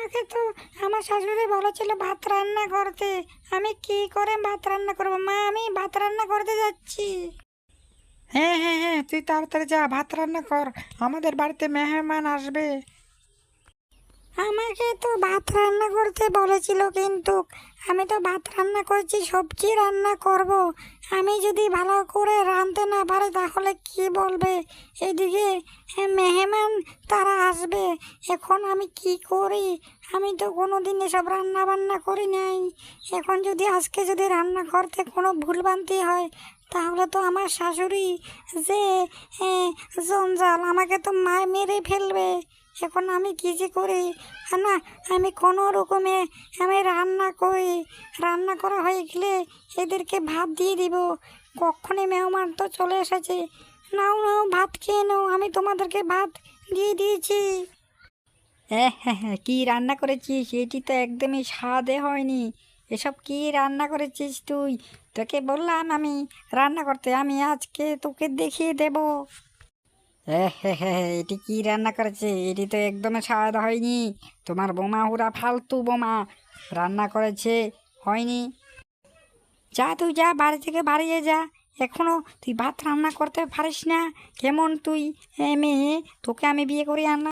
আমাকে তো আমার শাশুড়ি বলেছিল ভাত রান্না করতে। আমি কি করে ভাত রান্না করব মা? আমি ভাত রান্না করতে যাচ্ছি। হ্যাঁ হ্যাঁ হ্যাঁ, তুই তাড়াতাড়ি যা, ভাত রান্না কর, আমাদের বাড়িতে মেহমান আসবে। আমাকে তো ভাত রান্না করতে বলেছিল, কিন্তু আমি তো ভাত রান্না করছি, সবজি রান্না করব। আমি যদি ভালো করে রাঁধতে না পারি তাহলে কি বলবে? এদিকে মেহমান তারা আসবে। এখন আমি কি করি? আমি তো কোনোদিন এসব রান্না বান্না করি নাই। এখন যদি আজকে যদি রান্না করতে কোনো ভুলভ্রান্তি হয় তাহলে তো আমার শাশুড়ি যে জঞ্জাল, আমাকে তো মেরে ফেলবে। এখন আমি কী যে করি? না, আমি কোনো রকমে আমি রান্না করি। রান্না করা হয়ে গেলে এদেরকে ভাত দিয়ে দিব। কখনই মেহমান তো চলে এসেছে। নাও নাও, ভাত খেয়ে নাও, আমি তোমাদেরকে ভাত দিয়ে দিয়েছি। হ্যাঁ হ্যাঁ হ্যাঁ, কী রান্না করেছিস? এটি তো একদমই স্বাদে হয়নি। এসব কী রান্না করেছিস তুই? তোকে বললাম আমি রান্না করতে, আমি আজকে তোকে দেখিয়ে দেব। হ্যাঁ হ্যাঁ হ্যাঁ হ্যাঁ, এটি কী রান্না করেছে? এটি তো একদমই স্বাদ হয়নি। তোমার বোমা হুরা ফালতু বোমা রান্না করেছে, হয়নি। যা তুই যা, বাড়ি থেকে বাড়িয়ে যা। এখনো তুই ভাত রান্না করতে পারিস না? কেমন তুই মেয়ে? তোকে আমি বিয়ে করে আনলাম।